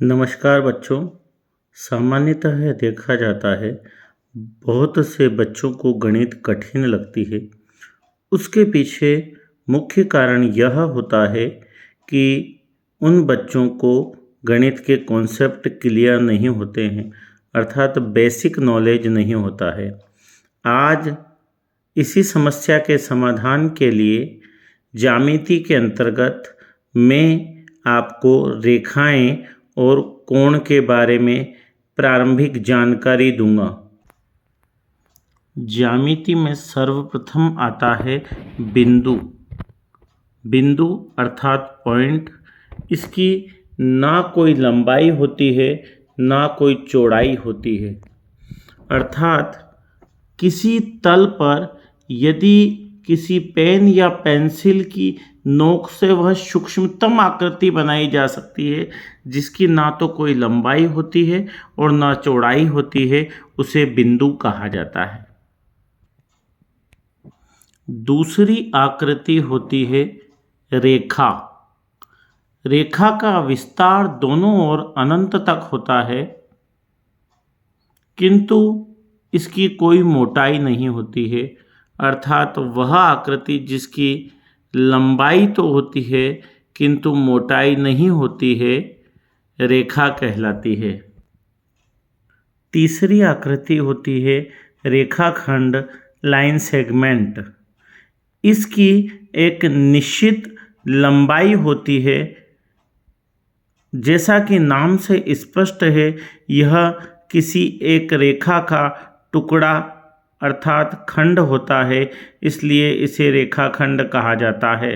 नमस्कार बच्चों। सामान्यतः देखा जाता है बहुत से बच्चों को गणित कठिन लगती है। उसके पीछे मुख्य कारण यह होता है कि उन बच्चों को गणित के कॉन्सेप्ट क्लियर नहीं होते हैं, अर्थात बेसिक नॉलेज नहीं होता है। आज इसी समस्या के समाधान के लिए ज्यामिति के अंतर्गत मैं आपको रेखाएं और कोण के बारे में प्रारंभिक जानकारी दूंगा। ज्यामिति में सर्वप्रथम आता है बिंदु। बिंदु अर्थात पॉइंट। इसकी ना कोई लंबाई होती है ना कोई चौड़ाई होती है, अर्थात किसी तल पर यदि किसी पेन या पेंसिल की नोक से वह सूक्ष्मतम आकृति बनाई जा सकती है जिसकी ना तो कोई लंबाई होती है और ना चौड़ाई होती है, उसे बिंदु कहा जाता है। दूसरी आकृति होती है रेखा। रेखा का विस्तार दोनों ओर अनंत तक होता है, किंतु इसकी कोई मोटाई नहीं होती है, अर्थात वह आकृति जिसकी लंबाई तो होती है किंतु मोटाई नहीं होती है, रेखा कहलाती है। तीसरी आकृति होती है रेखाखंड, लाइन सेगमेंट। इसकी एक निश्चित लंबाई होती है, जैसा कि नाम से स्पष्ट है, यह किसी एक रेखा का टुकड़ा अर्थात खंड होता है, इसलिए इसे रेखाखंड कहा जाता है।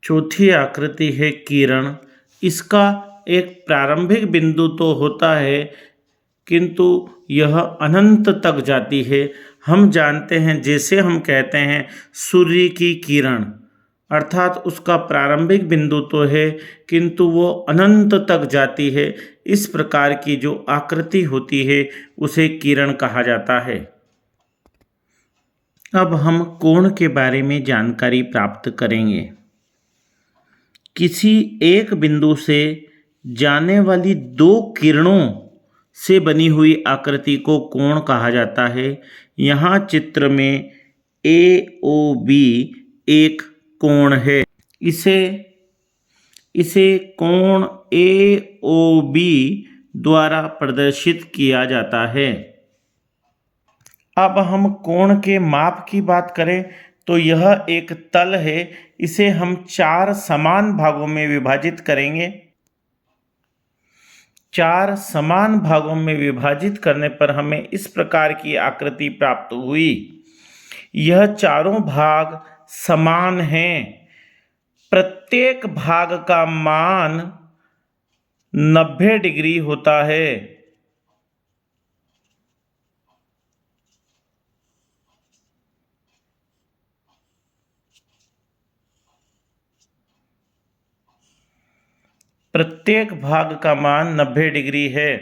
चौथी आकृति है किरण। इसका एक प्रारंभिक बिंदु तो होता है किंतु यह अनंत तक जाती है। हम जानते हैं, जैसे हम कहते हैं सूर्य की किरण, अर्थात उसका प्रारंभिक बिंदु तो है किंतु वो अनंत तक जाती है। इस प्रकार की जो आकृति होती है उसे किरण कहा जाता है। अब हम कोण के बारे में जानकारी प्राप्त करेंगे। किसी एक बिंदु से जाने वाली दो किरणों से बनी हुई आकृति को कोण कहा जाता है। यहाँ चित्र में AOB एक कोण है। इसे कोण AOB द्वारा प्रदर्शित किया जाता है। अब हम कोण के माप की बात करें तो यह एक तल है। इसे हम 4 समान भागों में विभाजित करेंगे। 4 समान भागों में विभाजित करने पर हमें इस प्रकार की आकृति प्राप्त हुई। यह चारों भाग समान हैं। प्रत्येक भाग का मान 90 डिग्री होता है। प्रत्येक भाग का मान 90 डिग्री है,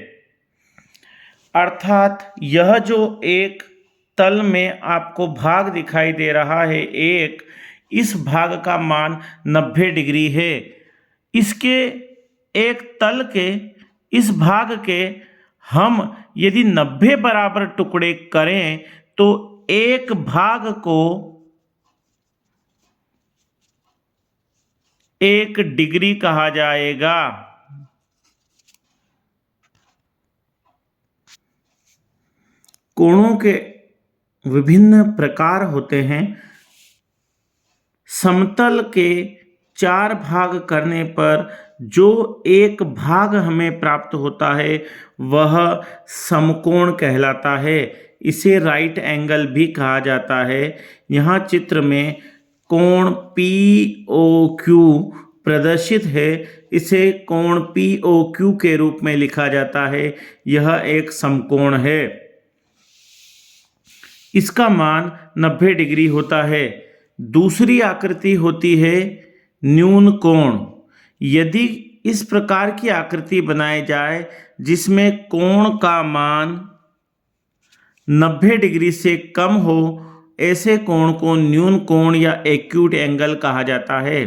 अर्थात यह जो एक तल में आपको भाग दिखाई दे रहा है, इस भाग का मान 90 डिग्री है। इसके एक तल के इस भाग के हम यदि 90 बराबर टुकड़े करें तो एक भाग को 1 डिग्री कहा जाएगा। कोणों के विभिन्न प्रकार होते हैं। समतल के 4 भाग करने पर जो एक भाग हमें प्राप्त होता है वह समकोण कहलाता है। इसे राइट एंगल भी कहा जाता है। यहाँ चित्र में कोण POQ प्रदर्शित है। इसे कोण POQ के रूप में लिखा जाता है। यह एक समकोण है। इसका मान 90 डिग्री होता है। दूसरी आकृति होती है न्यून कोण। यदि इस प्रकार की आकृति बनाई जाए जिसमें कोण का मान 90 डिग्री से कम हो, ऐसे कोण को न्यून कोण या एक्यूट एंगल कहा जाता है।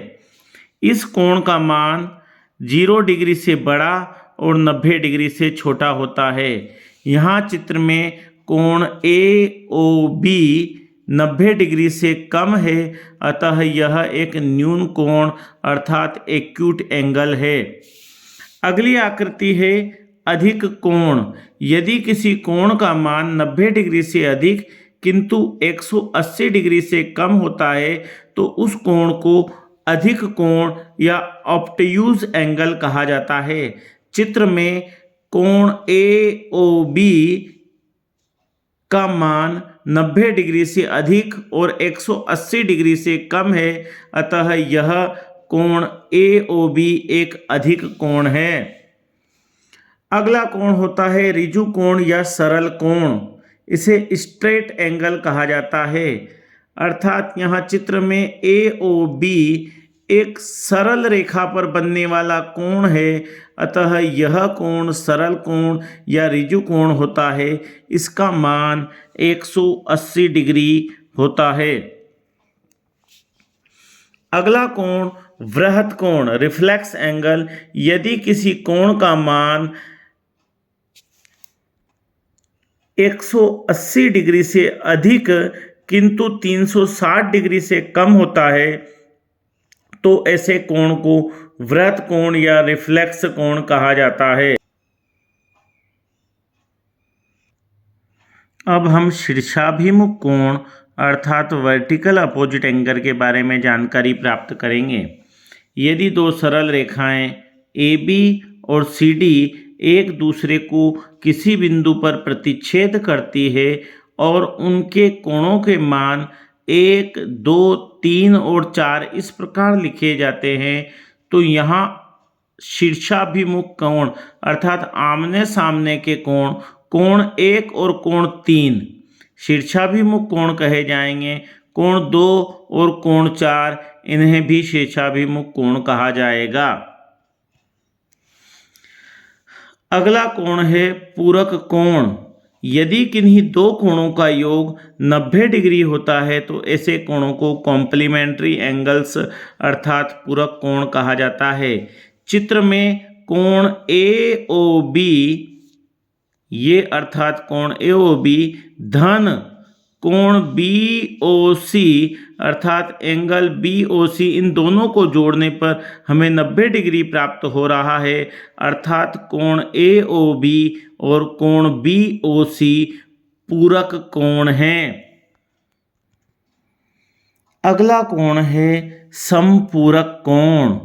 इस कोण का मान 0 डिग्री से बड़ा और 90 डिग्री से छोटा होता है। यहाँ चित्र में कोण AOB 90 डिग्री से कम है, अतः यह एक न्यून कोण अर्थात एक्यूट एंगल है। अगली आकृति है अधिक कोण। यदि किसी कोण का मान 90 डिग्री से अधिक किंतु 180 डिग्री से कम होता है तो उस कोण को अधिक कोण या ऑब्ट्यूज एंगल कहा जाता है। चित्र में कोण AOB का मान 90 डिग्री से अधिक और 180 डिग्री से कम है, अतः यह कोण AOB एक अधिक कोण है। अगला कोण होता है ऋजु कोण या सरल कोण। इसे स्ट्रेट एंगल कहा जाता है, अर्थात यहाँ चित्र में AOB एक सरल रेखा पर बनने वाला कोण है, अतः यह कोण सरल कोण या ऋजु कोण होता है। इसका मान 180 डिग्री होता है। अगला कोण वृहत कोण रिफ्लेक्स एंगल। यदि किसी कोण का मान 180 डिग्री से अधिक किंतु 360 डिग्री से कम होता है तो ऐसे कोण को वृहत कोण या रिफ्लेक्स कोण कहा जाता है। अब हम शीर्षाभिमुख कोण अर्थात वर्टिकल अपोजिट एंगल के बारे में जानकारी प्राप्त करेंगे। यदि दो सरल रेखाएं AB और CD एक दूसरे को किसी बिंदु पर प्रतिच्छेद करती है और उनके कोणों के मान 1, 2, 3 और 4 इस प्रकार लिखे जाते हैं तो यहाँ शीर्षाभिमुख कोण अर्थात आमने सामने के कोण कोण 1 और कोण 3 शीर्षाभिमुख कोण कहे जाएंगे। कोण 2 और कोण 4 इन्हें भी शीर्षाभिमुख कोण कहा जाएगा। अगला कोण है पूरक कोण। यदि किन्हीं दो कोणों का योग 90 डिग्री होता है तो ऐसे कोणों को कॉम्प्लीमेंट्री एंगल्स अर्थात पूरक कोण कहा जाता है। चित्र में कोण AOB ये अर्थात कोण AOB धन कोण BOC अर्थात एंगल BOC इन दोनों को जोड़ने पर हमें 90 डिग्री प्राप्त हो रहा है, अर्थात कोण AOB और कोण BOC पूरक कोण हैं। अगला कोण है समपूरक कोण।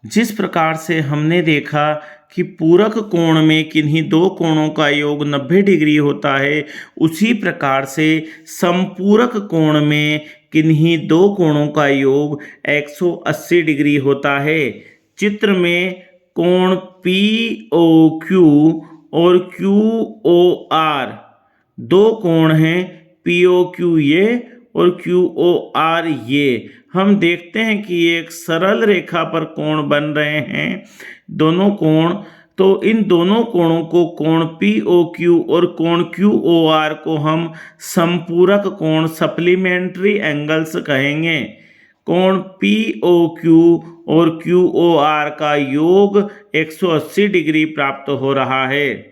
जिस प्रकार से हमने देखा कि पूरक कोण में किन्हीं दो कोणों का योग 90 डिग्री होता है, उसी प्रकार से समपूरक कोण में किन्हीं दो कोणों का योग 180 डिग्री होता है। चित्र में कोण POQ और QOR दो कोण हैं, POQ ये और QOR ये। हम देखते हैं कि ये एक सरल रेखा पर कोण बन रहे हैं दोनों कोण, तो इन दोनों कोणों को कोण POQ और कोण QOR को हम समपूरक कोण सप्लीमेंट्री एंगल्स कहेंगे। कोण POQ और QOR का योग 180 डिग्री प्राप्त हो रहा है।